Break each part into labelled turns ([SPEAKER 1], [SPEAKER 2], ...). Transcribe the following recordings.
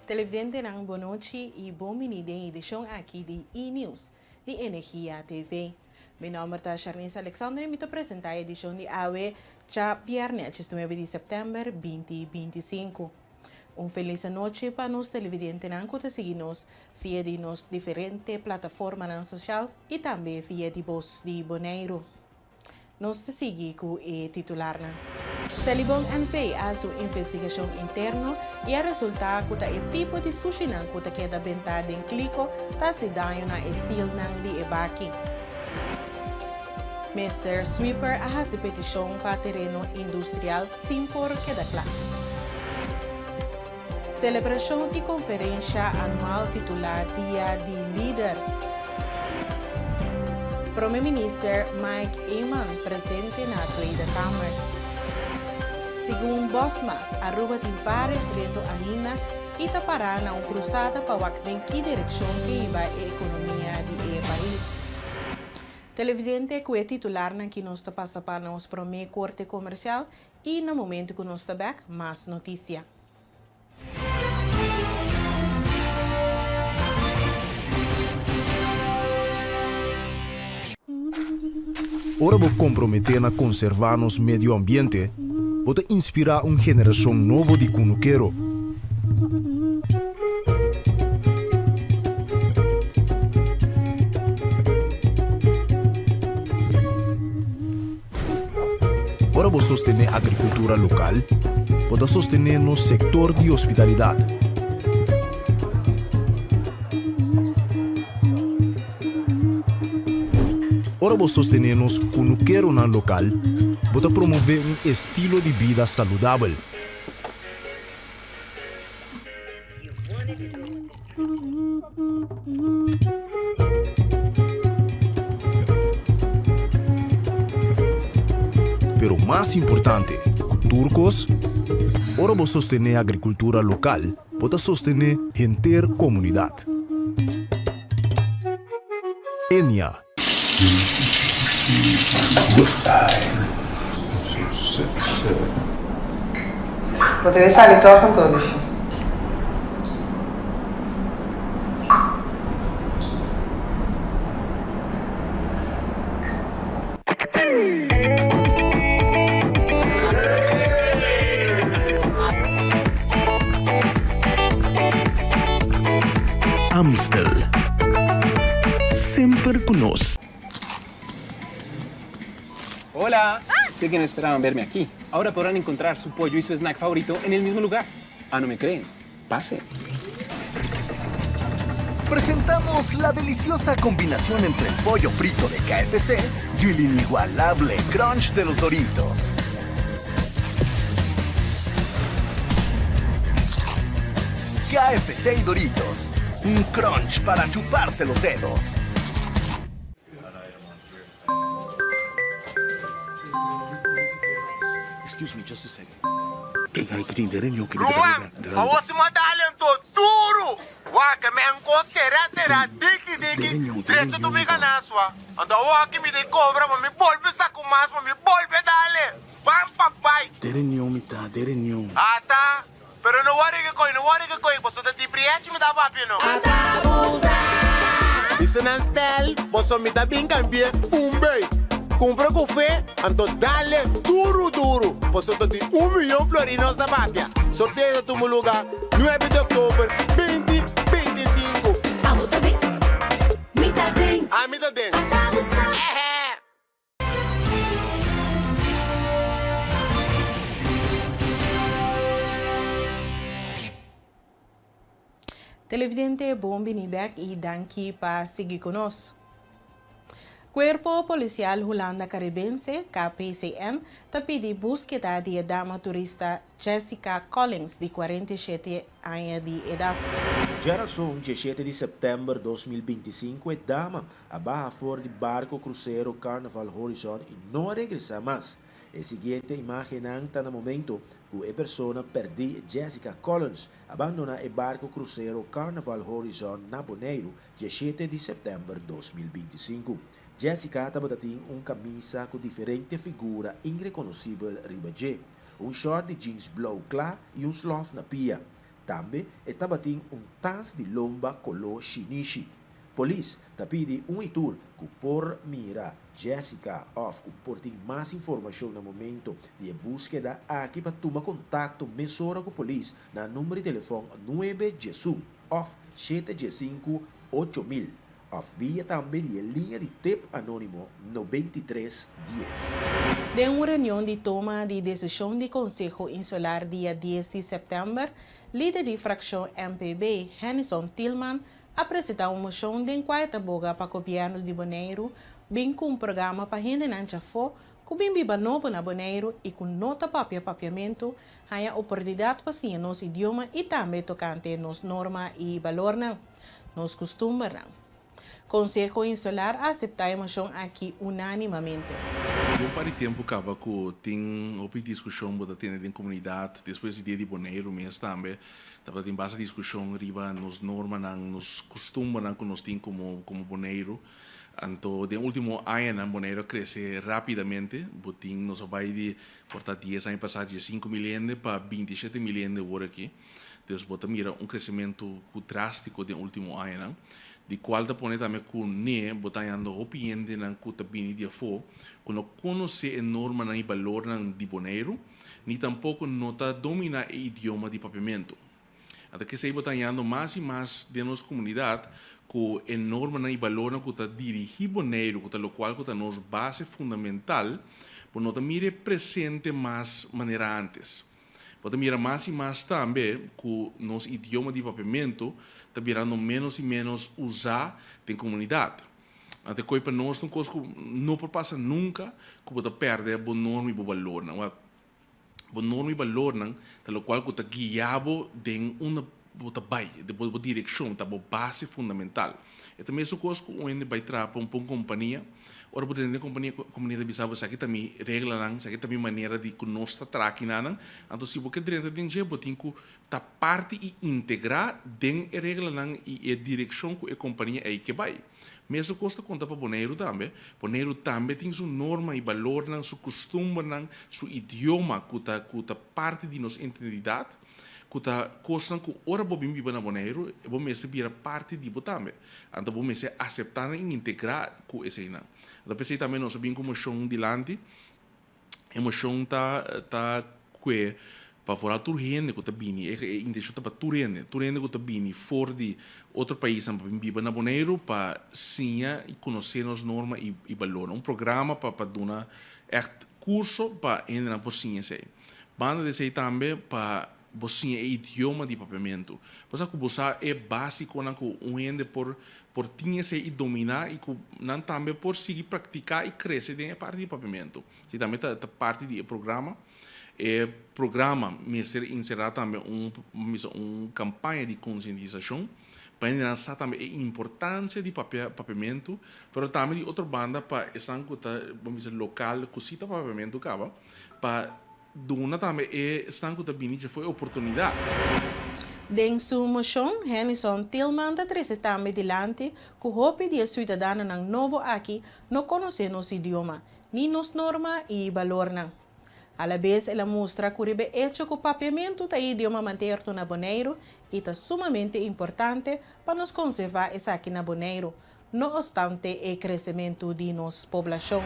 [SPEAKER 1] Televidente ng Bonochi e Bomini de edição aqui de E-News, de Energia TV. Meu nome é Charnice Alexandre e me apresentar a edição de AWE já viernes 9 de setembro 2025. Feliz noite para os televidentes que seguimos via de nos diferentes plataformas sociais e também via de voz de Boneiro. Nos seguimos com o titular. Celibong NV a sua investigação interna e a resultado que o tipo de sushinan que queda bentada em clico está se dando na esil de ebaki. Mr. Sweeper a sua petição para terreno industrial sem por queda claro. Celebração de conferência anual titular Dia de Líder. Primeiro-Ministro Mike Eman presente na Tweede Kamer. Segundo Bosma, Aruba tem vários retos ainda e tapará na cruzada para ver que direção que vai a economia do país. Televidente que é titular na que nos passa para nos primeiro corte comercial e no momento que nos está back mais notícia.
[SPEAKER 2] Ora vou comprometer na conservar nosso meio ambiente, pode inspirar uma geração nova de cunuqueiro. Ora vou sostener a agricultura local, pode sostener no setor de hospitalidade. Ora vou sostener nos cunuqueiro na local, pode promover estilo de vida saudável. Pero mais importante, turcos, ora vou sostener a agricultura local, pode sostener gente comunidade. Enya.
[SPEAKER 3] Poderia sair com todos.
[SPEAKER 2] Amstel. Sempre conosco.
[SPEAKER 4] Hola, sé que no esperaban verme aquí. Ahora podrán encontrar su pollo y su snack favorito en el mismo lugar. Ah, ¿no me creen? Pase.
[SPEAKER 5] Presentamos la deliciosa combinación entre el pollo frito de KFC y el inigualable crunch de los Doritos. KFC y Doritos, un crunch para chuparse los dedos.
[SPEAKER 2] Excuse me, just a second.
[SPEAKER 6] Ruang, awas madalen to duro. Waka menko será diki. Direito tu me ganaswa. Anda waki me de cobra, mas me volve saco mais, mas me volve dale. Bam papai.
[SPEAKER 2] Derenyo.
[SPEAKER 6] Ah tá. Pero não worry que coi, você tá de priete me dá papi não. Isso não style, você me dá bem cambie. Bumbe. Compra café, então dale duro. Você tem 1 milhão florinos da papia. Sorteio do meu lugar, 9 de outubro, 2025.
[SPEAKER 7] Vamos também. Me dá bem.
[SPEAKER 6] Ah, me dá bem.
[SPEAKER 1] Televidente Bombi Nibek e Danki para seguir conosco. Cuerpo Policial Holanda Caribense, KPCM, está pedindo búsqueda de dama turista Jessica Collins, de 47 anos de idade.
[SPEAKER 8] Geração 17 de setembro de 2025, a dama abaixo fora de barco cruzeiro Carnival Horizon e não regressa mais. A seguinte imagem está no momento que a pessoa perdeu Jessica Collins, abandona o barco cruzeiro Carnival Horizon na Boneiro, 17 de setembro de 2025. Jessica estava tem camisa com diferente figura irreconhecível riba G, short de jeans blue claro e slof na pia. Também estava tendo tas de lomba color shinichi. Polícia está pedindo itur que por mira Jessica of que por ter mais informação no momento de búsqueda aqui para tomar contato mesora com a polícia na número de telefone 961 of 715 8000 of via também de linha de tip anônimo 9310.
[SPEAKER 1] De uma reunião de toma de decisão do Conselho Insular dia 10 de setembro, líder de fração MPB, Henison Tillman, apresentou uma moção de inquérito boga para o governo de Bonaire, bem com um programa para render nancha fo, que bem biba novo na Bonaire e com nota papiamento, há oportunidade para sim nosso idioma e também tocante nos normas e valores, nos costumes. Conselho Insular aceitou a moção aqui unanimamente.
[SPEAKER 9] Eu para tempo acaba que tem uma discussão que tem na comunidade depois do dia de Bonaire mês também estava tem bastante discussão riba nos normas nos costumes que nós temos como Bonaire. Então, de último ano, Bonaire cresce rapidamente. Botim nos vai de portar 10 anos passar de 5 milhões para 27 milhões de euros aqui. Então, botar mira crescimento drástico de último ano. De qual da pone também com ne botando opinião na cuta bini dia fo, quando conhece a norma na valor na de Bonaire, nem tampouco nota domina o idioma de papiamento. Até que se botando mais e mais de nossa comunidade, com a norma na valor na cuta dirigir Bonaire, cuta lo qual cuta nos base fundamental, por nota mire presente mais maneira antes. Pode mirar mais e mais também que nosso idioma de papiamento está virando menos e menos usado em comunidade. Até que para nós não passa nunca que pode perder a norma e o valor. A norma e o valor, pelo qual está guiado em uma direção, uma base fundamental. E também isso coisa que onde vai trazer para uma companhia. Ora, por exemplo, companhia de bisava, isso aqui também regra, isso aqui também maneira de que nós está trabalhando. Então, se você dentro de gente, você tem que estar parte e integrar dentro da regra e a direção que a companhia é que vai. Mesmo costa conta para Bonaire também. Bonaire também tem sua norma e valor, seu costume, seu idioma, que está parte de nossa identidade. Kuta coisa que ora bobim biba na Bonaire, bom mese vira parte de botambe. Então bom mese aceitar e integrar com esse aí. Então pensei também nós bem como chão dilante, emoção tá que para fora turrende que tá bini, intenção tá para turrende que tá bini fora de outro país para biba na Bonaire para sim e conhecer as normas e valor. Programa para dar curso para entrar por ciência. Banda de também para você é idioma de papiamento. Porque você é básico na que ende por tinha se e dominar e não também por seguir praticar e crescer dentro parte de papiamento. Se também tá parte do programa. Programa mestre inserir também campanha de conscientização para lançar também a importância de papiamento, mas também de outra banda para essa vamos dizer local que cita papiamento acaba para dona também estanco da binite foi oportunidade.
[SPEAKER 1] Den sua moção, Henison Tillman da trece também dilante que o hope de cidadano ng novo aqui não conhece nosso idioma, nem nos norma e valor não. A la vez, ela mostra que o hecho que o papiamento da idioma manter na Bonaire e está sumamente importante para nos conservar essa aqui na Bonaire, no obstante o crescimento de nossa população.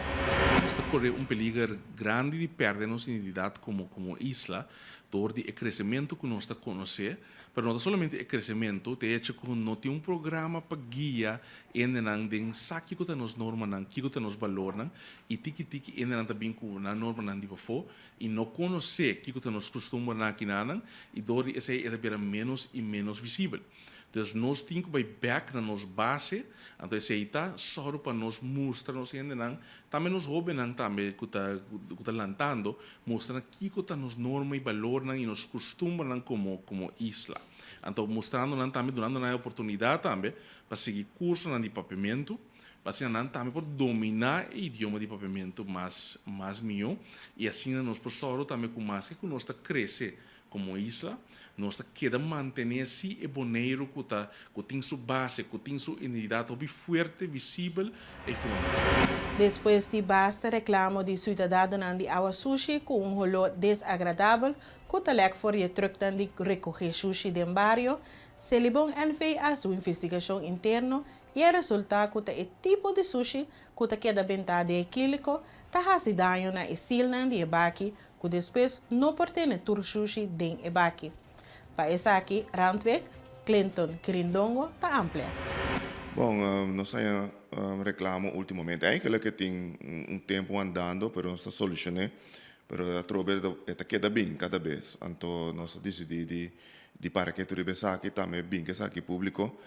[SPEAKER 9] Está corre perigo grande de perder nossa identidade como isla, por o crescimento que nós está conhecer, mas não somente o crescimento, de hecho que não tem programa para guiar em saque que nos normas, que nos valores, e tiki também com na norma de bafo, e não conhecer que nos costumes aqui e dori esse é menos e menos visível. Então, nós temos que ir back na nossa base, então esse aí está só para nos mostrar, nos entender, também nos jovens também que está lantando, mostrar que está nos normas e valores e nos costumes como isla. Então, mostrando também, dando a oportunidade também para seguir curso de papiamento, para também por dominar o idioma de papiamento mais melhor, e assim nós professores também com mais que nós está crescer como isla, nós queda manter si e boneiro que tem sua base, que tem sua identidade bem forte, visível e fundamental.
[SPEAKER 1] Depois de basta reclamo de cidadão de Awa Sushi com rolo desagradável, que telek voor je truck dan de recoger sushi den barrio, se libong NV a sua investigação interna e o resultado que é tipo de sushi que queda bentado de quílico, tá hasi danho na esil nan de ebaki, que depois não pertene tur sushi den ebaki. Para essa aqui, Randweg, Clinton, Quirindongo, tá ampla.
[SPEAKER 10] Bom, nós reclamamos ultimamente. Eigenlijk que tem tempo andando, mas nós solucionamos. Mas a trobe está queda bem cada vez. Então, nós decidimos de para que tudo isso aqui também bem que isso aqui público.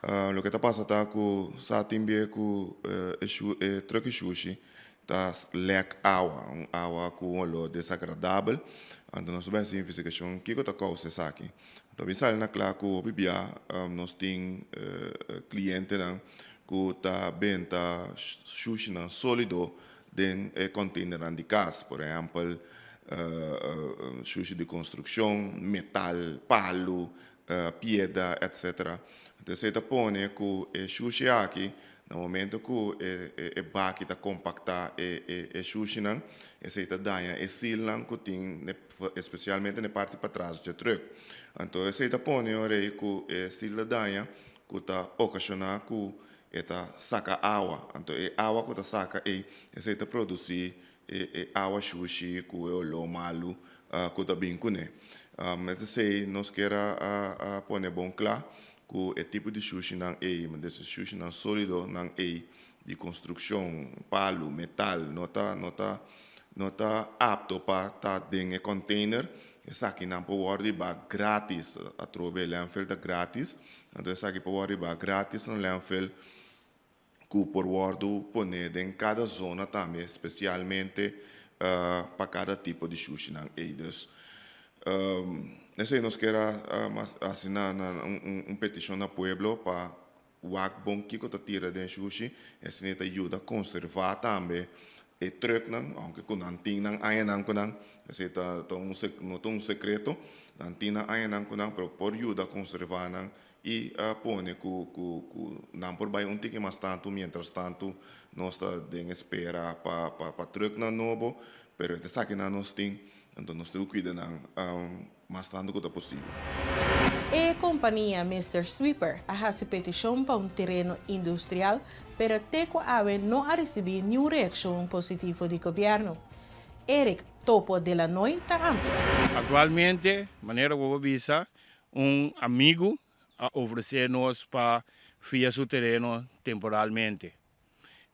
[SPEAKER 10] O que está passando é que sa timbe que truck sushi tá lek água com um olor desagradável. Então, nós vamos fazer investigação que está causa isso aqui. Então, pensar na claro que o bibia nós tem cliente que está benta sushi sólido dentro do container de casa, por exemplo, sushi de construção, metal, palo, pedra, etc. Então, você põe que o sushi aqui, no momento que o baki está compactar o sushi, você está dando o sil que tem, especialmente na parte para trás do truck. Então, você está põe que o sil da danha que está ocasionando que eta saca água, então é água que saca e essa produzir água sushi que é o lo malo que tá bem com né. Mas se nós queira pôr bom claro que é tipo de sushi não é, mas esse sushi não sólido não é de construção, palo, metal, não tá apto para estar dentro do container. Essa aqui não pode ser grátis, a trobe landfill tá grátis, então essa aqui pode ser grátis no landfill que por guardo poner em cada zona também, especialmente para cada tipo de sushi não eidos. Nesse nós queremos assinar petição no pueblo para o bom que está tira de sushi, esse neta ajuda a conservar também e truck não, aunque com nanting não aí não com não, esse tá um secreto, nanting não aí não com não, por ajuda a conservar não. E põe que não por bem tique mais tanto, mientras tanto nós está em espera para truck na novo, pero essa aqui não nós tem, então nós temos que cuidar mais tanto que é possível.
[SPEAKER 1] A companhia Mr. Sweeper a petição para terreno industrial, pero Teco Ave não ha recebido nenhuma reação positiva do governo. Eric Topo de la Noy está amplia.
[SPEAKER 11] Atualmente, maneira como visa, amigo a oferecer-nos para fiar seu terreno temporalmente.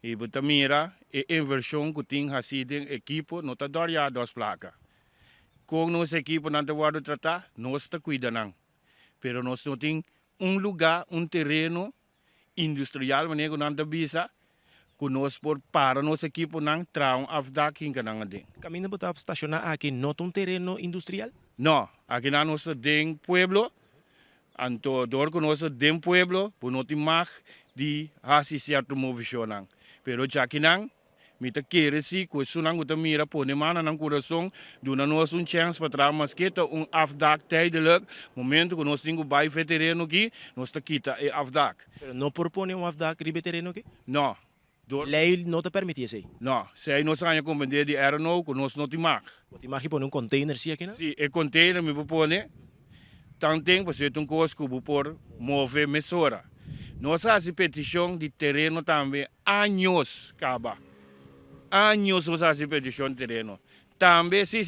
[SPEAKER 11] E também a inversão que tem sido em equipo, não está dando duas placas. Com nossa equipe não está tratar, nós está cuidando. Mas nós não temos lugar, terreno industrial, maneira que não está visa, que nós por para nossa equipe não traum afda quem que não tem.
[SPEAKER 12] Caminho para estacionar aqui, não tem terreno industrial?
[SPEAKER 11] Não, aqui não nós tem pueblo. Anto door conosco dem pueblo, por não ter mais de fazer certa movição. Pero já que não, me tá querer se que isso não está mira por nemana não coração, dona nós chance para trazer masqueta afdak tijdelijk, momento que nós temos bai veterano aqui, nós tá quita afdak.
[SPEAKER 12] Pero não propõe afdak ribe terreno aqui?
[SPEAKER 11] Não.
[SPEAKER 12] Lei não te permite isso?
[SPEAKER 11] Não, se nós ganha compreender de aeronou, que nós não te mag.
[SPEAKER 12] Te mag pôr container sim aqui, não?
[SPEAKER 11] Sim, o container me propõe. Tanto para ser coisa que por mover mesura. Nós fazemos petição de terreno também, anos, caba. Anos nós fazemos petição de terreno. Também, sim.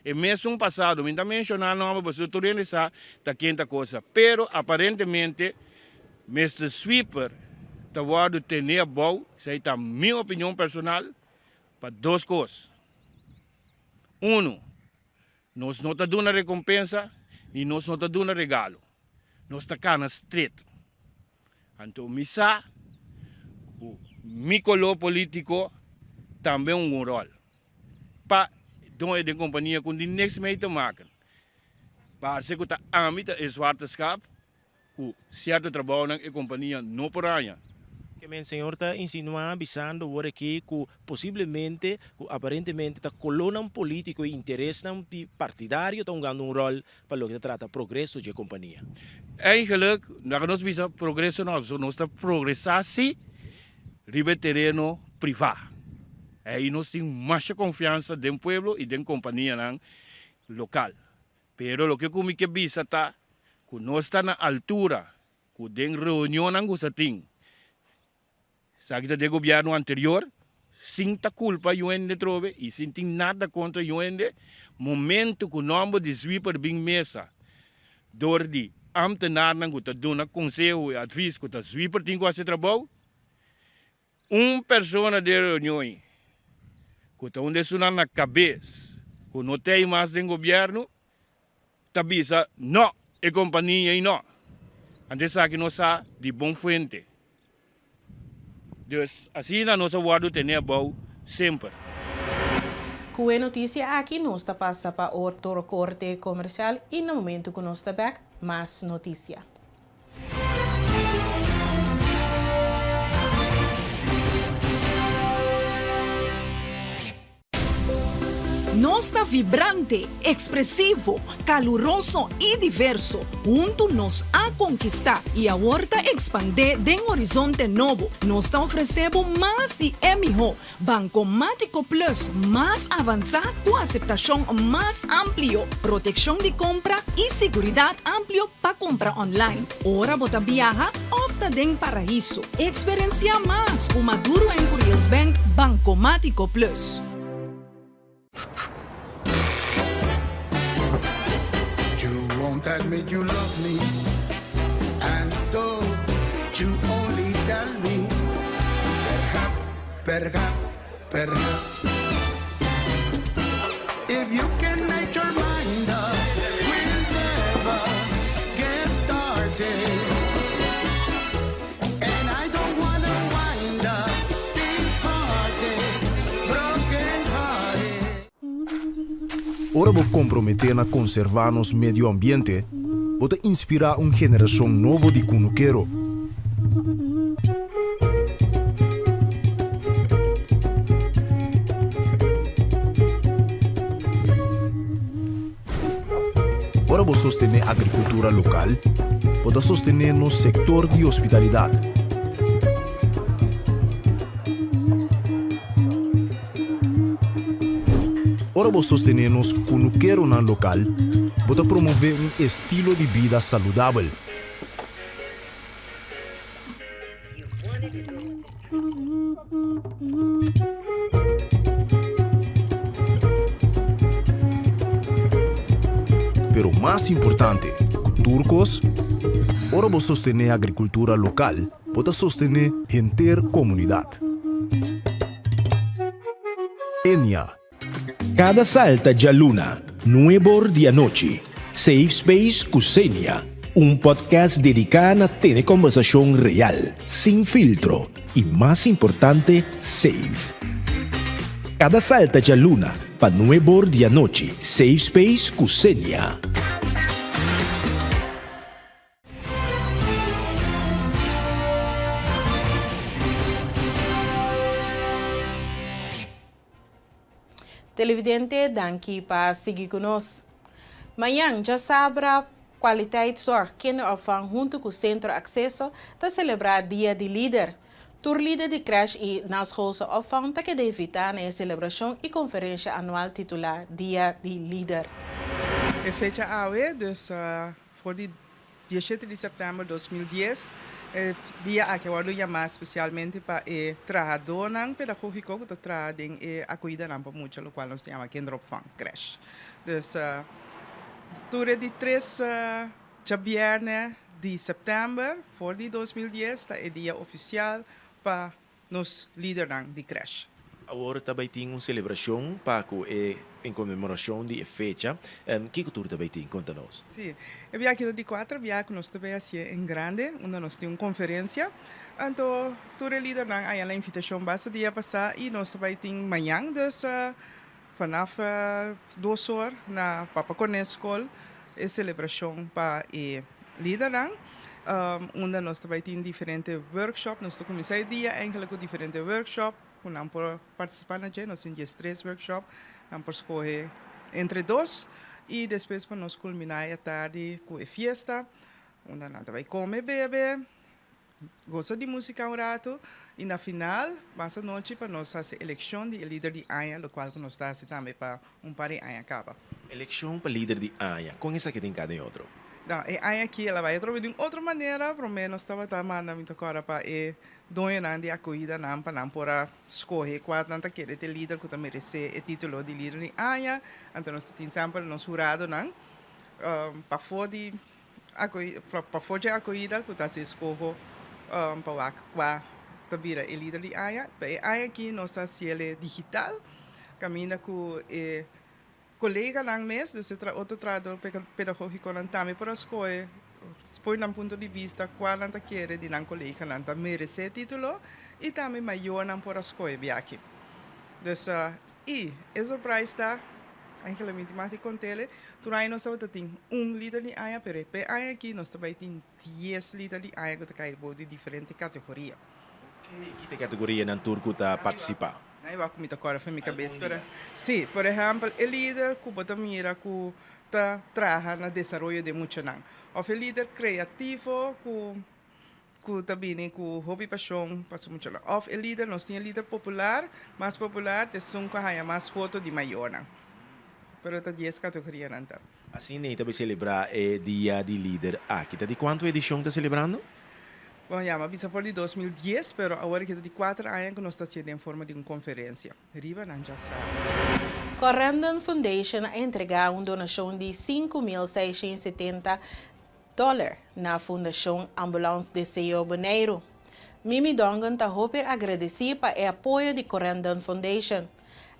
[SPEAKER 11] E mesmo passado, me está mencionando, não, mas o terreno está quente coisa. Pero, aparentemente, Mr. Sweeper, está guardando ter bom, isso é a minha opinião personal, para duas coisas. Nós não estamos dando recompensa e nós não estamos dando regalo. Nós estamos na street. Então, o meu color político também um rol. Para não é de companhia com o next meio te maken. Para ser que a amita é suarteskap, que certo trabalho na companhia não por aí.
[SPEAKER 12] Que o senhor está insinuando, avisando agora que possivelmente, aparentemente, está colona um político e interesse partidário está jogando um rol para o que trata progresso de companhia.
[SPEAKER 11] Eigenlijk, nós visa progresso nós está progressar-se ribe terreno privado. Aí nós temos mais confiança do povo e da companhia local. Pero o que comigo que visa está, que nós está na altura, que den reunião não gosta tem. Sabe do governo anterior, sem ta culpa UND trove e sem tem nada contra UND, momento que o nome de sweeper bem mesa, door de ambtenaar que está dando conselho e advies que o sweeper tem que fazer trabalho, pessoa de reunião, que está onde sunar na cabeça, que não tem mais do governo, está bisa, não, é companhia e não. Antes que nós sa de bom fuente. Dus assim nós vamos ter bom sempre.
[SPEAKER 1] Com a notícia aqui, nós está passa para outro corte comercial e no momento que nós está back, mais notícia.
[SPEAKER 7] Nós está vibrante, expressivo, caluroso e diverso. Junto nos a conquistar e a horta expandir de um horizonte novo. Nós está oferecendo mais de MHO, Bancomático Plus, mais avançado com aceitação mais amplio, proteção de compra e segurança amplio para compra online. Ora bota viaja, opta den paraíso. Experiencia mais com Maduro em Curious Bank Bancomático Plus.
[SPEAKER 13] You won't admit you love me, and so you only tell me, perhaps, if you can make your mind up, we'll never get started. And I don't wanna wind up big hearted, broken hearted.
[SPEAKER 2] Ora vou comprometer a conservar nosso meio ambiente, vou inspirar uma geração nova de cunuqueiro. Ora vou sostener a agricultura local, vou sostener no sector de hospitalidade. Ora vou sostener nos cunuqueiro na local, vou promover um estilo de vida saudável. Pero mais importante, turcos, ora vou sostener a agricultura local, vou sostener a comunidade. Enya.
[SPEAKER 5] Cada salta de luna, nuevo de noche. Safe Space Kusenia, un podcast dedicado a tener conversación real, sin filtro y más importante, safe. Cada salta de luna, pa nuevo de noche. Safe Space Kusenia.
[SPEAKER 1] Televidente, danke para seguir conosco. Amanhã já sabrá qualidade de sorte kinderopvang junto com o Centro Acesso para celebrar Dia de Líder. Tour líder de creche e na schoolse opvang está que evitar na celebração e conferência anual titular Dia de Líder.
[SPEAKER 3] A fecha AUE, dus voor die 17 de setembro de 2010, dia a que eu vou chamar especialmente para o trabajador pedagógico que trabalha em a cuidar para muito, o qual nós chamamos kinderopvang, creche. Dus, tour de 3 de viernes de setembro, voor die 2010, está o dia oficial para nos líderes de creche.
[SPEAKER 12] Agora também tem uma celebração para em comemoração de fecha. Que cultura também tem? Conta-nos.
[SPEAKER 3] Sim, eu vi aqui de 4 dias que nós também assim em grande, onde nós temos uma conferência. Então, todo líder não há a invitação basta dia passar e nós também temos amanhã, dus vanaf 2 horas na Papa Cornet School, a celebração para o líder. Onde nós também temos diferentes workshops. Nós começamos o dia eigenlijk com diferentes workshops. Nós por participar na gente, nós temos 3 workshops. Nós por escolher entre 2. E depois para nós culminar a tarde com a festa. Onde nós vai comer, beber, gosta de música um rato. E na final, passa a noite para nós fazer a eleição de líder de AIA, o qual nós estamos também para par de AIA acaba.
[SPEAKER 5] Eleição para líder de AIA, com essa que tem cada outro.
[SPEAKER 3] Não, a AIA aqui, ela vai trabalhar de outra maneira, pelo menos estava mandando muito agora para dono de acolhida, para não para escolher qual tanta querer ter líder que merece o título de líder de AIA. Então nós temos sempre nos jurado, para fora de acolhida, que está se escolhe para tabira o líder de AIA. A AIA aqui, nossa cielo digital, caminha com colega lang mes, dus outro trabalho pedagógico lang também para escolher, foi num ponto de vista qual anta quer de nan colega anta merece título e também maior nan para escolher aqui. Dus e essa para está eigenlijk mais de contele, tu aí nós só tem líder de AIA, pero AIA aqui nós também tem 10 líderes de AIA que cai de diferentes categorias.
[SPEAKER 5] Que categoria na turco está participar?
[SPEAKER 3] Aí vai comigo agora foi minha cabeça, pero sim, por exemplo, o líder que bota mira que tá trabalha no desenvolvimento de muito não. Ou o líder criativo que também com hobby paixão passou muito lá. Ou o líder nós temos líder popular, mais popular, te são que há mais foto de maior não. Pero tá 10 categorias não tá.
[SPEAKER 5] Assim nem também celebrar o dia de líder aqui. De quanto edição está celebrando?
[SPEAKER 3] Bom, ja, mas isso foi de 2010, pero agora que de 4 anos que nós estamos fazendo em forma de uma conferência. Riba não já sabe.
[SPEAKER 1] Corendon Foundation entregar uma donação de $5,670 na Fundação Ambulance de Seo Boneiro. Mimi Dongan está agradecer para o apoio de Corendon Foundation.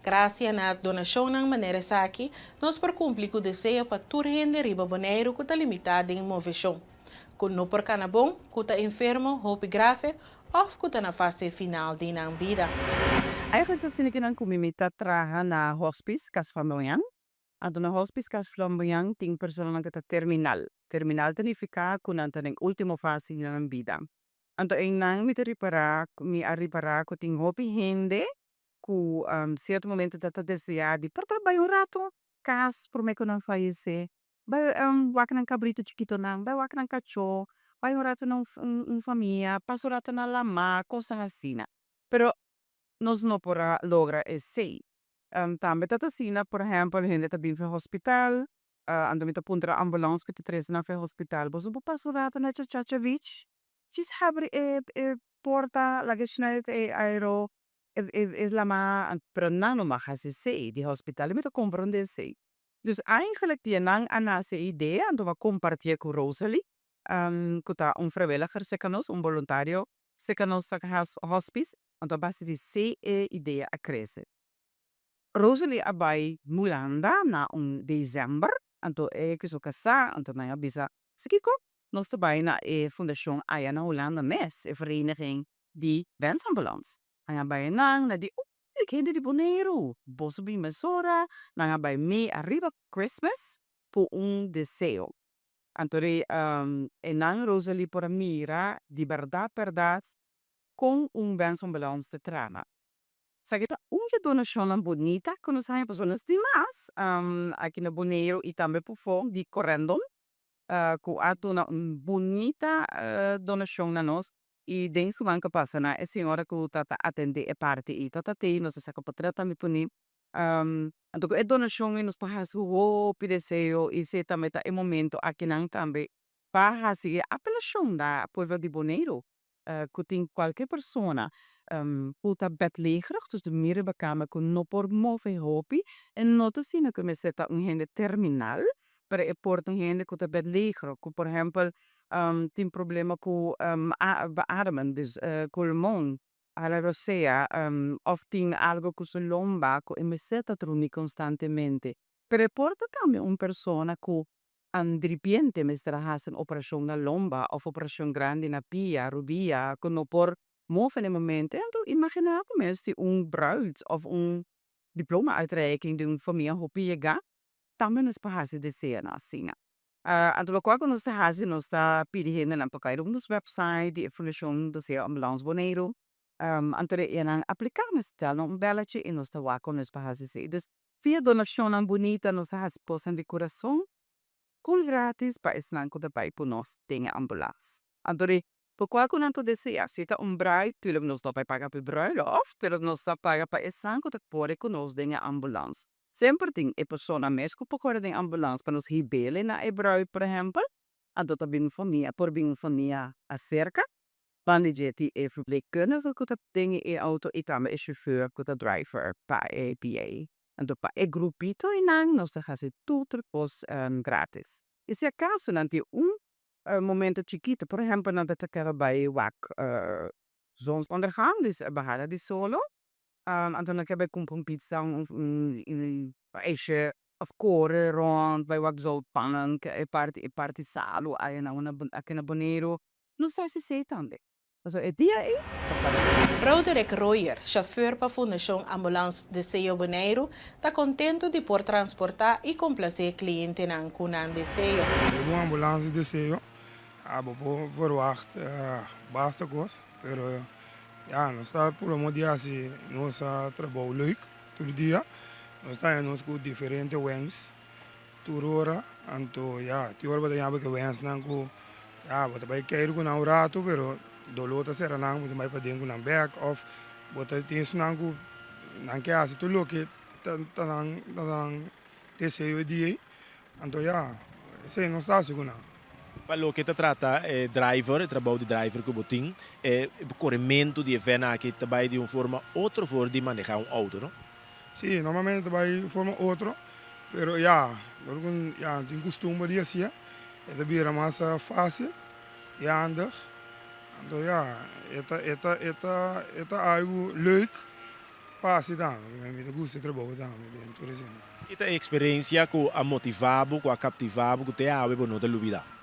[SPEAKER 1] Graças à donação na maneira aqui, nós por cumprir com o desejo para toda gente de Riba Boneiro que está limitada em movição. Kung no por canabong, kuta enfermo, hope grave, of kuta na fase final de nang vida.
[SPEAKER 14] Ay kanta sinikinan kumimita traha na hospice kas flamboyant. Anto na hospice kas flamboyant ting persona nang kata terminal. Terminal significa kunanta ng ultimo fase ng vida. Anto ay nang mi aripara ko ting hopi hindi ku certo momento tata desejar de trabalhar um rato kas por me ko nang fallece. Vai wak ng cabrito chiquito nang, vai wak ng cachorro, vai um rato ng família, passa um rato na lama, coisa assim. Pero nós não para logra esse. Também tata sina, por exemplo, gente tá bem para hospital, ando mita punta ambulance que te traz na hospital, boso po passa um rato na chachachavich, chis abre porta, lagi schneid aero, lama, pero não mag esse de hospital, mita comprende esse. Dus eigenlijk die nang anase idee en we compartir com Rosalie, kuta vrijwilliger sekanos, voluntario sekanos sa hospice, en to base die idee a cresce. Rosalie abai mulanda na december, en to so kasa, en to na ja bisa, sikiko, nos erbij na Fundação AIA na Holanda mes, vereniging die wensambulance. En ja bij nang na die ik heet de Boneiro, Bosobi Mesora, na bij me arriba Christmas por deseo. Antore enang Rosalie por mira de verdad com wensambulance de trama. Sagita donação bonita, conhecemos pessoas demais, aqui na Boneiro e também por fora de Corendon, com uma bonita donação na nós. E dentro do banco passa na a senhora que tata atende a parte e tata tem nós saca para também punir então a donação nos passa o pideceu e se também tá em momento aqui não também para seguir a apelação da povo de Boneiro que tem qualquer pessoa puta bedleger dus de meer bekame que não por mover hopi e não te sina que me seta gente terminal para e porta gente que tá bedleger que por exemplo tem problema com beademen, dus pulmão, alerosea, of tem algo com sua lomba, que emeceta trumi constantemente. Pero porta também pessoa que de repente me trabalha uma operação na lomba, ou operação grande na pia, rubia, que não por mover no momento. Então, imagina que bruid of diploma-uitreiking de família hopia, também nos passa de cena assim. Então, quando nós está fazendo, nós está pedindo na pakai nos website de informação do seu ambulância boneiro. Então, é não aplicar, mas está um belete e nós está lá com nós para fazer isso. Então, via donação bonita, nós está fazendo de coração, com grátis, para esse não que pai por nós tenha ambulância. Então, por qualquer não deseja, se está braai, tuurlijk nós está para pagar para bruiloft, pero nós está paga para esse não que pode que nós tenha ambulância. Sempre tem a pessoa mesmo que pode ter ambulância para nos rebelen na e bruid, por exemplo. Então, também família, por bem família acerca. Quando je é verpleegkundige que dat dingen in auto, e também é chauffeur, que dat driver, para e PA. Então, para e grupito e não, nós fazemos tudo grátis. E se acaso não tem momento chiquito, por exemplo, não dat quer bij wak zonsondergang, dus bahada di solo. Então, ik heb een pizza, een ijsje of koren rond, bij wak zo pannen, e parti salo, ay na una bonero. Não sei se sei também. Mas é dia aí.
[SPEAKER 1] Roderick Royer, chauffeur para a Fundação Ambulância de Seio Boneiro, está contente de por transportar e complacer cliente na Cunan de Seio.
[SPEAKER 15] Uma ambulância de Seio, verwacht basta coisa, pero ja, nós está por um dia assim, nós trabalho leuk todo dia, nós está nós com diferentes wings, toda hora, então ja, die hora bota já que wings não com, ja, bota vai cair com um rato, pero dolota será não, bota vai para dentro com um back off, bota tem isso não com, não que assim tudo lo que tá Seio dia, então ja, sei não está seguro.
[SPEAKER 12] Para o que te trata driver, o trabalho de driver que botin, corrimento de evento que trabalha de uma forma outra forma de manejar auto, não?
[SPEAKER 15] Sim, normalmente trabalha de forma outra, pero já tem costume de assim, é também mais fácil e handig. Então é algo leuk para se dar, me gusta trabalhar também.
[SPEAKER 12] Que a experiência que a motivava, que a captivava, que te ave por não te olvidar.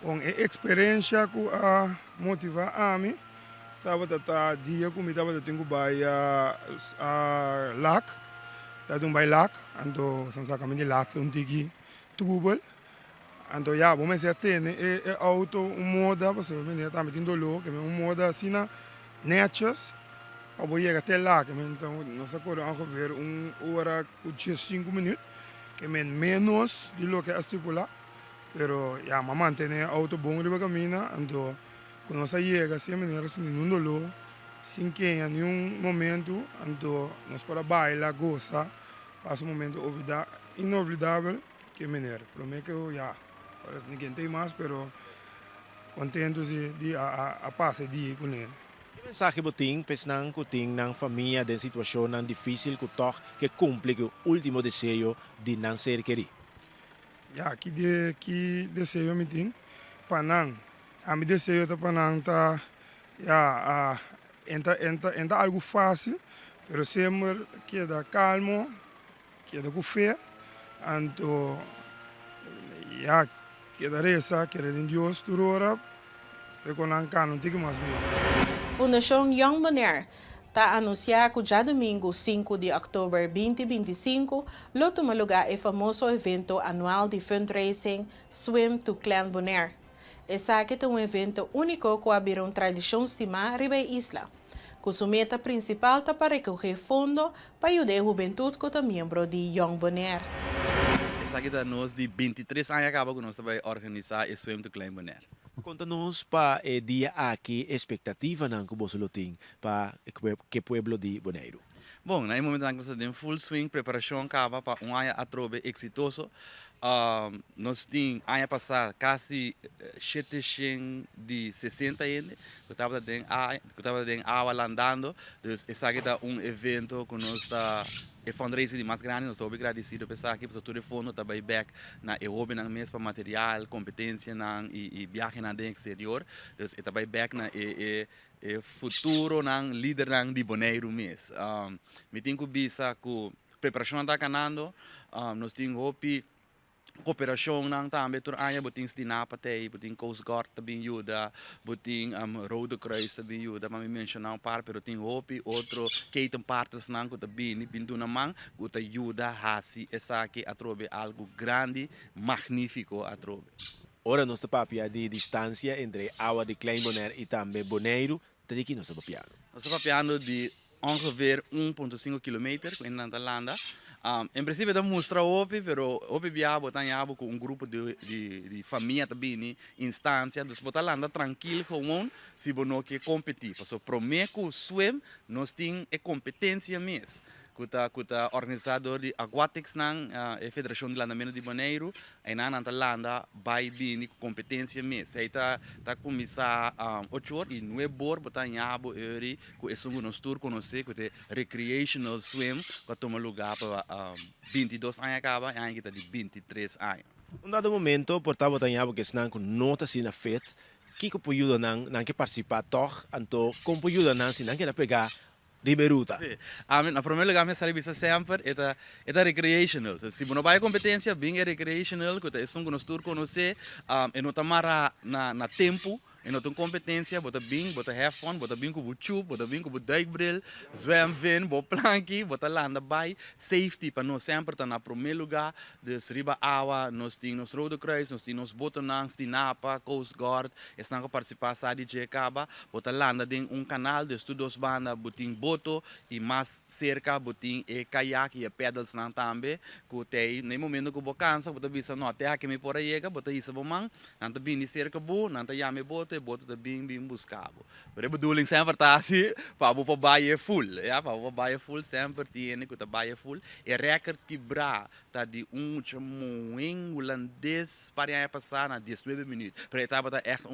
[SPEAKER 15] Com a experiência que a motiva a mim, estava a dia que me estava tendo vai a lac, estava um vai lac, então são sacamente lac um tiki tubo, então já vamos dizer tem auto moda, você me está metendo dolor, que é moda assim na netjes, para chegar até lá, que então nós acordamos ongeveer hora com 5 minutos, que é menos de lo que é estipulado. Pero ya me mantiene el auto bom de camina, entonces cuando se llega sin manera sin ningún dolor, sin que en ningún momento, entonces nos para bailar, goza, pasa un momento inolvidable que manera. Prometo que ya, parece que ninguém tem más, pero contento de a pasar dia com ele.
[SPEAKER 12] Que mensagem botin, pesnang kuting nang família de situação nang difícil que toch que cumpre o último desejo de não ser querido.
[SPEAKER 15] Ja, que desejo me tem, panang, a me desejo da panang tá, ja, entra algo fácil, pero sempre queda calmo, queda com fé, então, ja, queda reza, queda em Deus toda hora, porque não can, não tem mais medo.
[SPEAKER 1] Fundação Young Bonaire está anunciado que já domingo 5 de outubro de 2025, lo toma lugar o famoso evento anual de fundraising Swim to Clan Bonaire. Esse aqui é um evento único que abre uma tradição estimada riba isla, que sua meta principal está para recolher fundo para ajudar a juventude que é membro de Young Bonaire.
[SPEAKER 16] Esse aqui é nós de 23 anos acaba que nós vai organizar o Swim to Clan Bonaire.
[SPEAKER 12] Conta-nos para o dia aqui, expectativa não que você tem para que pueblo de Bonaire.
[SPEAKER 16] Bom, no momento em que nós temos full swing, preparação acaba para um ano atrobe exitoso. Nós temos ano passado quase 760 anos que estava dentro andando. Então, esse aqui é um evento que nós está o fundraising de mais grande, nós estamos agradecidos por aqui, por todo o fundo está back na Europa na mesma material, competência e viagem na exterior. Então, está back na futuro ng líder ng di Bonaire mes. Me tenho que bisa que preparação está canando, nós temos hopi cooperação nang também tur anya buting stinapa tei buting Coast Guard também ajuda buting Rode Kruis também ajuda mas me mencionar par pero tem outro keten partes nang que também ni pintu na mang que ajuda hasi essa que atrobe algo grande magnífico atrobe.
[SPEAKER 12] Ora nós papia de distância entre água de Klein Bonaire e também Bonaire, tá de que nós papiando.
[SPEAKER 16] Nós estamos papiando de ongeveer 1,5 kilometer in Nantalanda. Em princípio da mostra opi, pero opi biabo tanhabo com grupo de família também instância, dus botalanda tranquilo gewoon, se bono que competir. Passo promeco swim, nós tem competência mesmo. Kuta organizador de aquatics nang Federação de Landamento de Bonaire, aí na Nantalanda vai bem competência mesmo. Aí tá começar 8 horas e 9 horas botar nhabo eri com esse nos tour conhecer com recreational swim que toma lugar para 22 anos acaba e aí kita de 23 anos.
[SPEAKER 12] Dado momento portava tanhabo que senang com nota sina fet, que pode ajudar nang que participar toch, anto como pode ajudar nang sinang que pegar Riberuta.
[SPEAKER 16] Na primeiro lugar, me sabe sempre é recreational. Se você não vai a competência, bem é recreational, que é um nos tour conhecer, e não tamara na tempo, e não tem competência, bota bem, bota have fun, bota bem com o tube, bota bem com o duikbril, zwem vin, bota planki, bota landa by, safety para nós sempre estar na primeiro lugar, dus riba awa, nós temos Rode Kruis, nós temos Botonang, Tinapa, Coast Guard, estão a participar sa de Jecaba, bota landa tem canal de estudos banda, botin boto e mais cerca botin e kayak e pedals nang tambe, que tem nem momento que bo cansa, bota bisa no até que me por aí, bota isso bomang, nanta bini cerca bu, nanta yame boto boto da bem buscado. Mas a bedoeling sempre está assim, para o baie full, ja, para o baie full sempre tem que o baie full. E recorde quebrar tá de chamou holandês para passar na 19 minutos. Para estava echt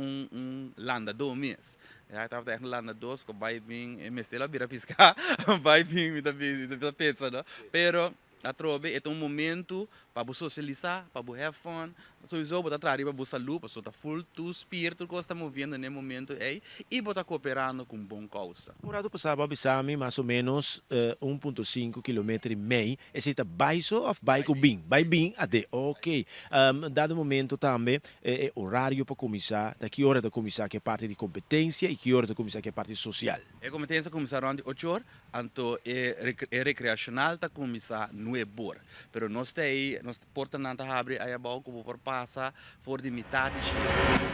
[SPEAKER 16] landador mesmo. Ja, estava echt landador, que vai bem, mestela bira piscar, vai bem mit a pizza, não? Pero a trobe é momento para socializar, para have fun. Sowieso botar atrás para saúde, para estar full to espírito que está movendo nesse momento aí e botar cooperando com bom causa.
[SPEAKER 12] Morado passava bisami mais ou menos 1,5 km e meio. Esse está baixo ou baixo bem? Vai bem até, ok. Dado momento também horário para começar, da que hora de começar que é parte de competência e que hora de começar que é parte social.
[SPEAKER 16] A competência começar around 8 horas, então é recreacional está começar 9 horas. Pero nós tem nós porta não está abre aí abaixo como por passa for de metade.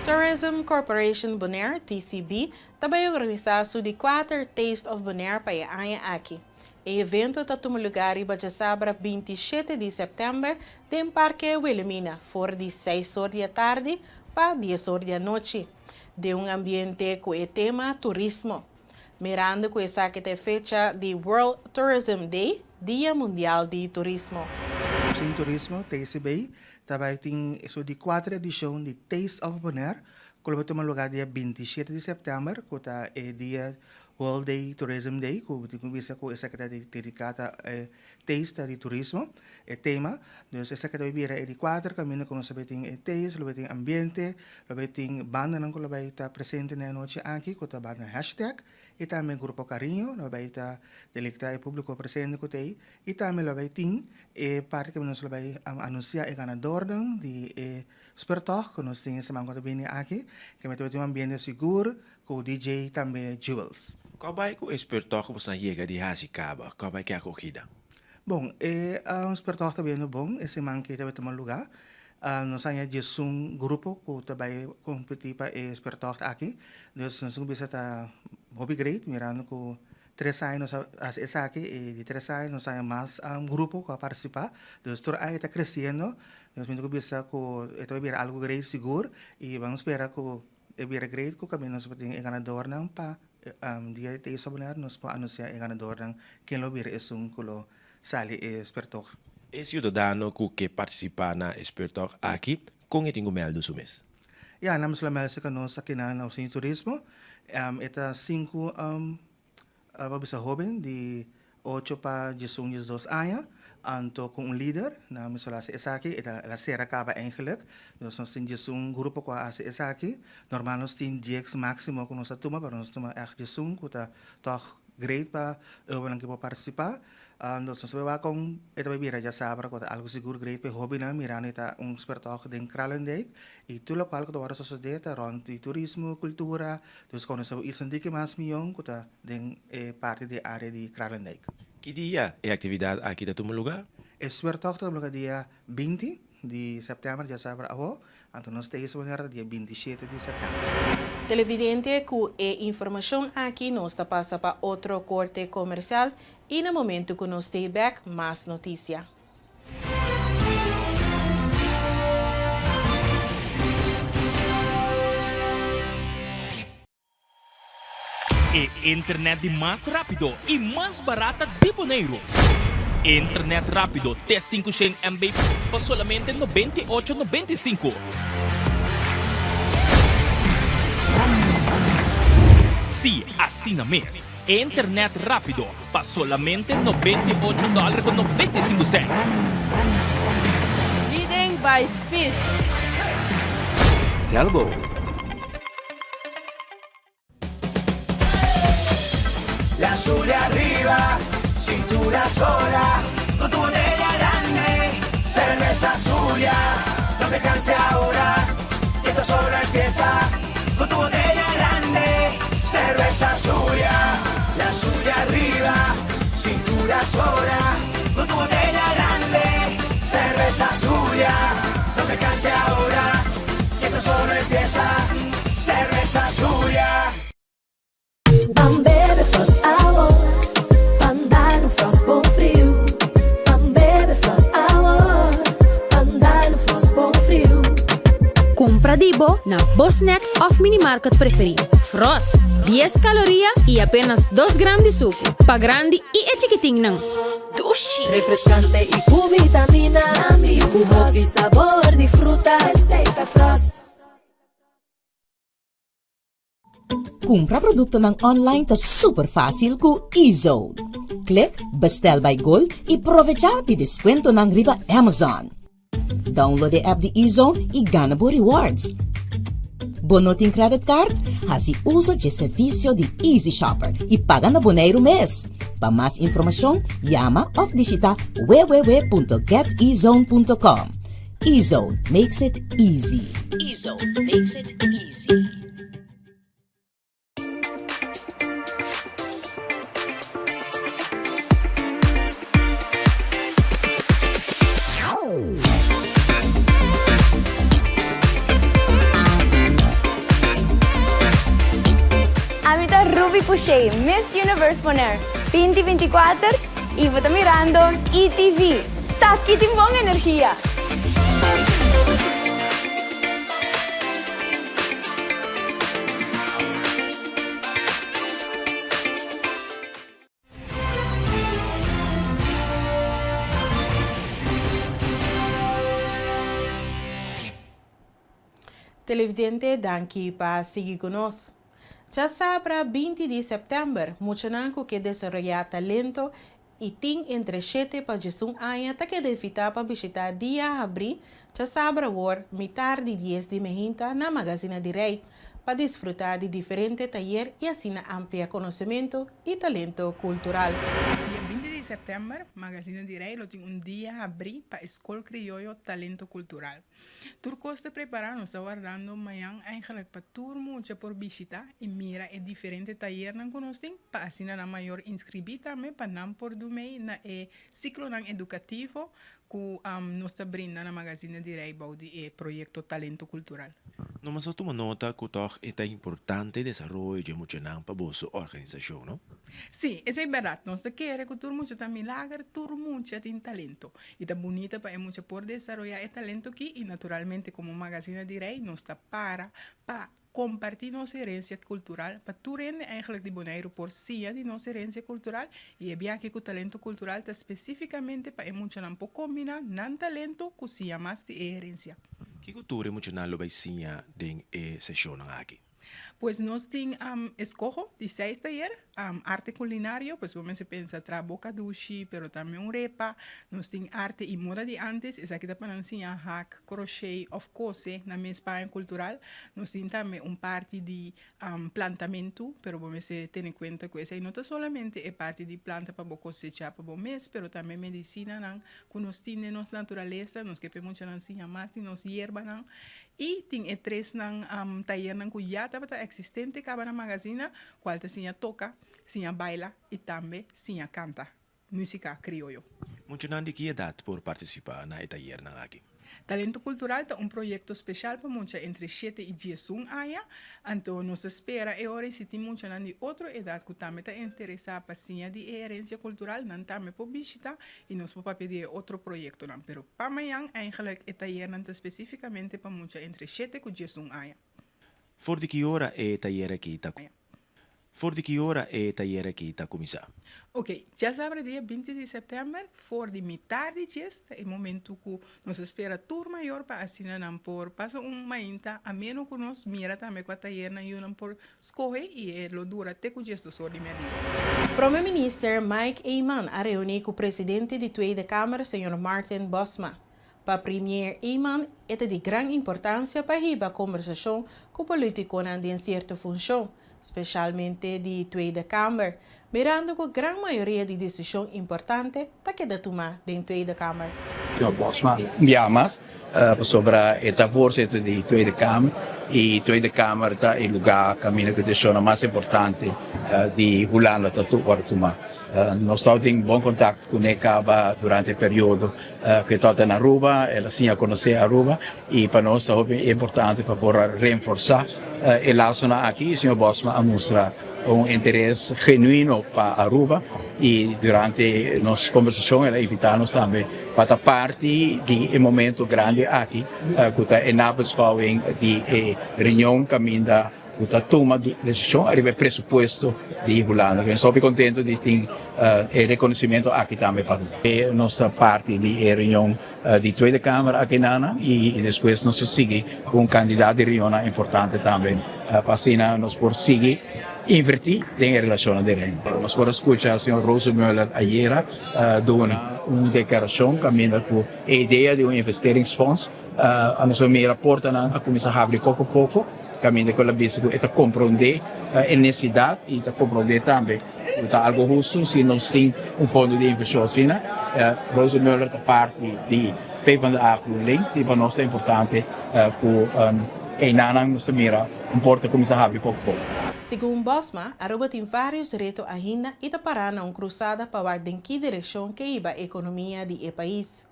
[SPEAKER 1] Tourism Corporation Bonaire, TCB, também organizado de 4 Taste of Bonaire para a aqui. O evento está tomando lugar em Bajasabra 27 de setembro, em Parque Wilhelmina, for de 6 horas da tarde para 10 horas da noite, de ambiente com o tema turismo. Mirando com essa que é fecha de World Tourism Day, Dia Mundial de Turismo.
[SPEAKER 17] Sem Turismo, TCB, também tem de 4 edição de Taste of Bonaire, que vai tomar lugar dia 27 de setembro, que é dia World Day Tourism Day, que começa com essa que está dedicada a taste de turismo, é tema. Então, essa que é de 4 caminhos, como você tem taste, você tem ambiente, você tem banda que vai estar presente na noite aqui, que é a banda hashtag, e também grupo carinho, vai estar delicado público presente que tem, e também vai ter parte que nós vai anunciar o ganador de Spertoch, que nós temos esse mango também aqui, que vai ter um ambiente seguro, com o DJ também Jules.
[SPEAKER 12] Qual vai com o Spertoch você chega de Hasicaba? Qual vai que é a corrida?
[SPEAKER 17] Bom, Spertoch também é bom, esse mango que vai tomar lugar. Nós temos um grupo que vai competir para o Spertoch aqui. Nós vamos estar hobby great, mirando com 3 anos essa aqui, e de 3 anos nós temos mais grupo que vai participar. Então, todo ano está crescendo. Nós vamos pensar que vai vir algo great seguro e vamos esperar que vai great que também nós temos ganador não para dia de Sobonar nós podemos anunciar ganador não quem lo vir é que sale Spertoch.
[SPEAKER 12] É cidadão que participa na Spertoch aqui, com o mel do mês.
[SPEAKER 17] Ja, nós falamos que nós aqui na Sem Turismo, está 5 jovens de 8 para 12 anos, anto com líder, na misalasi essa aqui, ela será acaba eigenlijk, nós temos grupo com essa aqui, normal nós temos 10 máximo com nossa turma, para nós temos echt que está toch great para orang que participar. Nós sabemos com esta bebida já sabe que algo seguro great para hobby na mirando ita espetáculo de Kralendijk e tudo o qual que agora sucede rond de turismo, cultura, dus quando se isso indica mais milhão que tá den parte de área de Kralendijk.
[SPEAKER 12] Que dia é a atividade aqui da tua lugar?
[SPEAKER 17] Espetáculo no dia 20 de setembro já sabe avó, então nós temos dia 27 de setembro.
[SPEAKER 1] Televidente, com a informação aqui, nós está passa para outro corte comercial e no momento que nós stay back, mais notícia.
[SPEAKER 18] E internet de mais rápido e mais barata de Bonaire. Internet rápido T500 MB por solamente 98,95. Sí, así na mes. Internet rápido por solamente $98,95.
[SPEAKER 19] Leading by speed.
[SPEAKER 18] Telbo.
[SPEAKER 13] La Zulia arriba, cintura sola, con tu botella grande, cerveza Zulia, no te canses ahora, que esto solo empieza, con tu botella grande, cerveza Zulia, la Zulia arriba, cintura sola, con tu botella grande, cerveza Zulia, no te canses ahora, que esto solo empieza, cerveza Zulia.
[SPEAKER 20] Bebe Frost Hour, andar no Frost bom frio. Bebe Frost Hour, andar no Frost bom frio.
[SPEAKER 21] Compra Dibo na Bosnack of Minimarket preferido. Frost, 10 calorias e apenas 2 gramos de suco. Pa grande e é chiquitinho não. Dushi.
[SPEAKER 20] Refrescante e com vitamina, jugo e sabor de fruta, receita Frost.
[SPEAKER 22] Compra produto ng online ta super fácil ku eZone. Click Bestel by Gold e aprovecha pi descuento ng riba Amazon. Download the app de eZone e gana po rewards. Bonoting credit card, hasi uso de servicio de Easy Shopper e paga na Bonaire mês. Pa mas informasyon, llama o visita www.getezone.com. eZone makes it easy.
[SPEAKER 20] eZone makes it easy.
[SPEAKER 23] Amita Ruby Puche, Miss Universe Bonaire 2024 y vos estás mirando ETV. ¡Taki timbong energía!
[SPEAKER 1] Televidente, danke para seguir conosco. Já sabe, 20 de setembro, Muchananco que desarrollar talento e tem entre 7 para 11 anos, tá que evitar para visitar dia abril, já sabe, metade de 10 de mehinta na Magazine de Rei, para desfrutar de diferentes talleres e assim amplia conhecimento e talento cultural.
[SPEAKER 3] Dia 20 de setembro, Magazine de Rei tem dia abril para a Escola Criollo Talento Cultural. Turcos te preparar, nos está guardando amanhã eigenlijk para turmo por visitar e mira é diferente taller não conhecem para assim na maior inscrever também para não por do meio na ciclo não educativo que nos está brindando na Magazine de Rei de projeto Talento Cultural.
[SPEAKER 12] No, mas tu nota que toch é importante desarrollo de Muchanang para vossa organização, não?
[SPEAKER 3] Sim, isso é verdade. Nós queremos que turmo está milagre, turmo tem talento. E está bonita para muito por desarrollar esse talento aqui e naturalmente como Magazine de Rei nós está para compartir nossa herência cultural, para tu rende eigenlijk de Bonaire por si de nossa herência cultural e é bem que o talento cultural está especificamente para muito não pode combinar não talento com si mais de herência.
[SPEAKER 12] Que cultura Muchanang lo vai sinha den sessão aqui?
[SPEAKER 3] Pues nos ting escojo 16 taller, arte culinario, pues vamos a pensar boca dushi, pero también un repa, nos ting arte y moda de antes, es aquí para enseñar hack, crochet, of cose, na mi España cultural, nos ting también un parte de plantamiento, pero vamos a tener en cuenta que esa no solamente es parte de planta para cosechar para mes, pero también medicina, que nos tiene nos naturaleza, nos que mucho nos enseña más, nos hierba, y ting tres taller que ya está existente cada magazine, cual te enseña toca, enseña baila y también enseña canta, música criollo.
[SPEAKER 12] Mucho nan de que edad por participar na taller na aqui.
[SPEAKER 3] Talento Cultural é projeto especial para muita entre 7 e 10 anos. Então, nos espera e ora se tem muita de outra idade que também está interessada para a de herência cultural, não também para visitar e nos para pedir outro projeto. Mas para amanhã, eigenlijk, é taller especificamente para muita entre 7 e 10 anos.
[SPEAKER 12] Voor de que hora é taller aqui está? Voor de que hora é taller aqui está começar?
[SPEAKER 3] Ok, já sabe dia 20 de setembro, for de metade de este, é o momento que nos espera tour maior para assinar por passa mainta, a menos que nos mira também com a taller na Yunam por escorrer e lo dura até que o gesto só de meia.
[SPEAKER 1] Primeiro-Minister Mike Eyman a reunir com o presidente da Tweede Kamer, Sr. Martin Bosma. Para Premier Eyman, é de grande importância para a conversação com o político em certa função, especialmente de Tweede Kamer, mirando que a grande maioria de decisões importantes está queda tomar dentro da Tweede Kamer.
[SPEAKER 4] Sr. Bosma, enviamos sobre a voorzitter da Tweede Kamer. E a Tweede Kamer está em lugar que a decisão mais importante de Holanda está tomar. Nós estamos em bom contato com a durante o período que está na Aruba, ela sim a conhecer a Aruba, e para nós é importante para poder reforçar a laço aqui. O Sr. Bosma mostra interesse genuíno para a Aruba e durante nossa conversação ela invita-nos também para estar parte de momento grande aqui, que está na beschouwing de reunião que ainda que toma decisão arriba pressuposto de Holanda. Eu estou contente de ter reconhecimento aqui também para nossa parte de reunião de Tweede Kamer aqui nana e depois nós seguimos com um candidato de reunião importante também para assim nós por seguir invertir em relação a Reino. Nós podemos escutar o Sr. Rosemöller ayer uma declaração que ainda com a ideia de investeringsfonds a nossa minha reporta a começar a abrir pouco a pouco, caminho com a vista que compreender a necessidade e compreender também está algo justo se nós temos fundo de investição assim, Rosemöller é parte de PvdA links e para nós é importante que Nanang nos mira importa começar a abrir pouco a pouco.
[SPEAKER 1] Segundo Bosma, Aruba tem vários retos ainda e está parando uma cruzada para ver em que direção que iba a economia do país.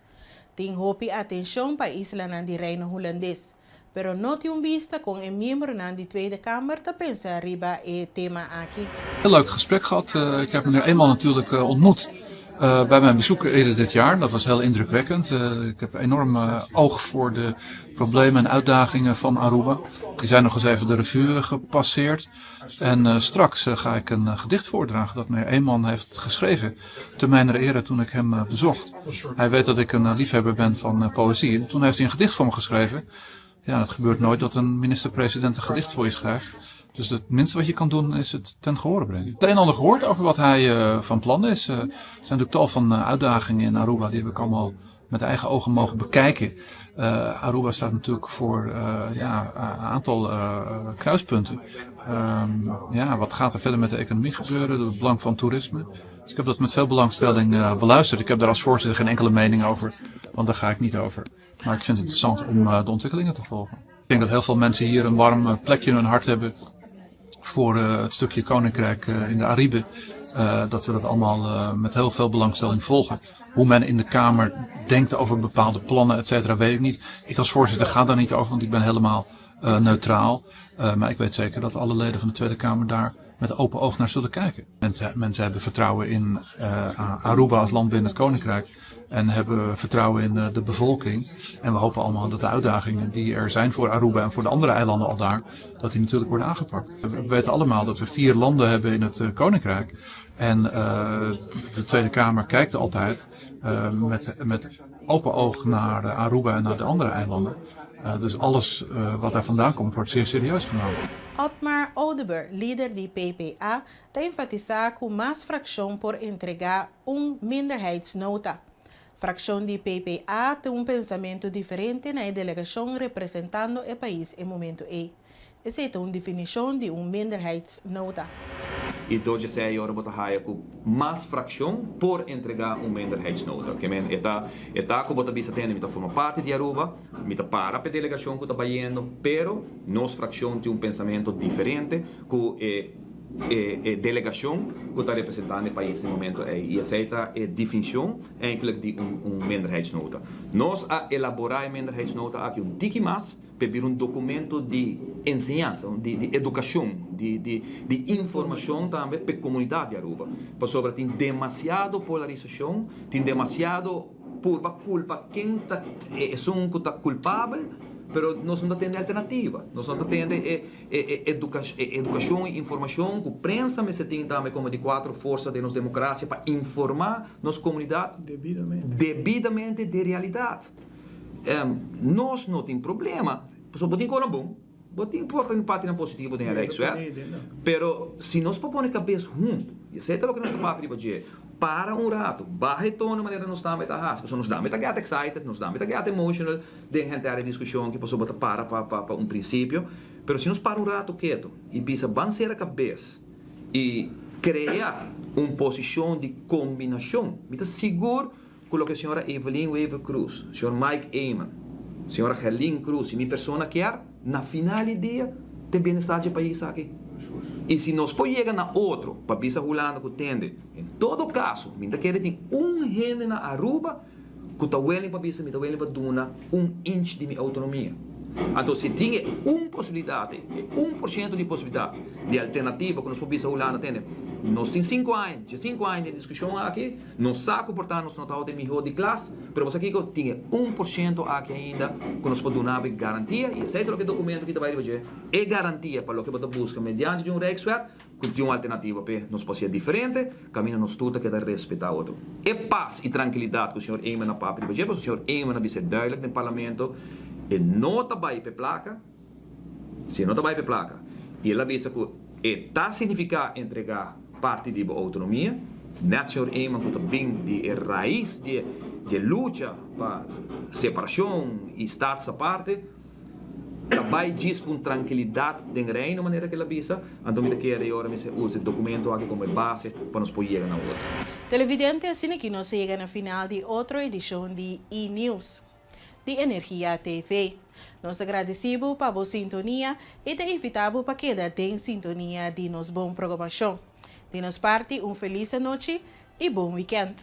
[SPEAKER 1] Tem hope atenção para a isla de Reino Holandês, pero não tem vista com o membro da Tweede Kamer te pensar arriba o tema aqui.
[SPEAKER 6] Heel leuk gesprek gehad. Ik heb meneer Eyman natuurlijk ontmoet bij mijn bezoek eerder dit jaar. Dat was heel indrukwekkend. Ik heb enorm oog voor de problemen en uitdagingen van Aruba. Die zijn nog eens even de revue gepasseerd. En straks ga ik een gedicht voordragen dat meneer Eyman heeft geschreven te mijn ere toen ik hem bezocht. Hij weet dat ik een liefhebber ben van poëzie. En toen heeft hij een gedicht voor me geschreven. Ja, het gebeurt nooit dat een minister-president een gedicht voor je schrijft. Dus het minste wat je kan doen is het ten gehore brengen. Het een en ander gehoord over wat hij van plan is. Er zijn natuurlijk tal van uitdagingen in Aruba. Die heb ik allemaal met eigen ogen mogen bekijken. Aruba staat natuurlijk voor een aantal kruispunten. Wat gaat er verder met de economie gebeuren? Het belang van toerisme. Dus ik heb dat met veel belangstelling beluisterd. Ik heb daar als voorzitter geen enkele mening over. Want daar ga ik niet over. Maar ik vind het interessant om de ontwikkelingen te volgen. Ik denk dat heel veel mensen hier een warm plekje in hun hart hebben voor het stukje Koninkrijk in de Aribe. Dat we dat allemaal met heel veel belangstelling volgen. Hoe men in de Kamer denkt over bepaalde plannen, et cetera, weet ik niet. Ik als voorzitter ga daar niet over, want ik ben helemaal neutraal. Maar ik weet zeker dat alle leden van de Tweede Kamer daar met open oog naar zullen kijken. Mensen hebben vertrouwen in Aruba als land binnen het Koninkrijk. En hebben vertrouwen in de bevolking. En we hopen allemaal dat de uitdagingen die er zijn voor Aruba en voor de andere eilanden al daar, dat die natuurlijk worden aangepakt. We weten allemaal dat we 4 landen hebben in het Koninkrijk. En de Tweede Kamer kijkt altijd met open oog naar Aruba en naar de andere eilanden. Dus alles wat daar vandaan komt, wordt zeer serieus genomen.
[SPEAKER 1] Otmar Odeber, líder de PPA, está enfatizando que más fracción por entregar minderheidsnota. Fracción de PPA tem pensamento diferente na delegação representando o país em momento E. Essa é uma definição de minderheidsnota.
[SPEAKER 8] E doje sei ora bota haia com mais fração por entregar minderheidsnota. Que men eta ko bota bisa tendo mita forma parte de Aruba, mita para a delegação que está baiando, pero nos fração tem pensamento diferente com delegação que está representando o país no momento e aceita a definição eigenlijk de minderheidsnota. Nós a elaborar a minderheidsnota aqui tiki mais para um documento de ensinança, de educação, de informação também para a comunidade de Aruba. Por sobre tem demasiado polarização, tem demasiado por culpa quem está culpável. Pero nós não temos alternativa. Nós não temos educação e informação, que a prensa me tem também como de 4 forças de nossa democracia para informar nossa comunidade devidamente de realidade. Nós não temos problema. Só botem coisa bom. Botem importante parte positivo de Alex, pero se nós põe a cabeça junto, e aceita o que nós estamos para rato, barra e tom de maneira nós estamos a raspa, nós estamos a get excited, nós estamos a get emotional, de gente a discussão que posso botar para princípio, pero se nós para rato quieto e pisa bancear a cabeça e criar posição de combinação, me está seguro com o que a senhora Evelyn Weaver Cruz, o senhor Mike Eyman, a senhora Helene Cruz e minha pessoa quer na final do dia ter bem-estar do país aqui. E se nós podemos na outro, para bisa hulando que tende, em todo caso, minha quer ter gente na Aruba que está willing para bisa, está willing para dar inch de minha autonomia. Então, se tinha possibilidade, 1% de possibilidade de alternativa que nós podemos hulando tende, nós temos 5 anos de discussão aqui, nós sabemos portanto nós não estamos de melhor de classe, mas você aqui tinha 1% aqui ainda que nós podemos dar garantia, e esse é o documento que vai fazer, é garantia para o que você busca mediante um Rijkswet, que tem uma alternativa para nós poder ser diferente, caminho nós tudo que deve respeitar o outro. É paz e tranquilidade que o senhor Eyman na papo de fazer, porque o senhor Eyman vai ser duidelijk no parlamento, e não está para placa, se não está para placa, e ela visa que está significar entregar parte de autonomia, nacional Eyman que também de raiz de luta para separação e estados à parte, também diz com tranquilidade de reino de maneira que ela visa, então me quer agora me usa o documento aqui como base para nos poder chegar na outra.
[SPEAKER 1] Televidente, assim que nós chega na final de outra edição de E-News de Energia TV. Nós agradecemos para a boa sintonia e te invitamos para quedar em sintonia de nossa boa programação. De nossa parte, feliz noite e bom weekend.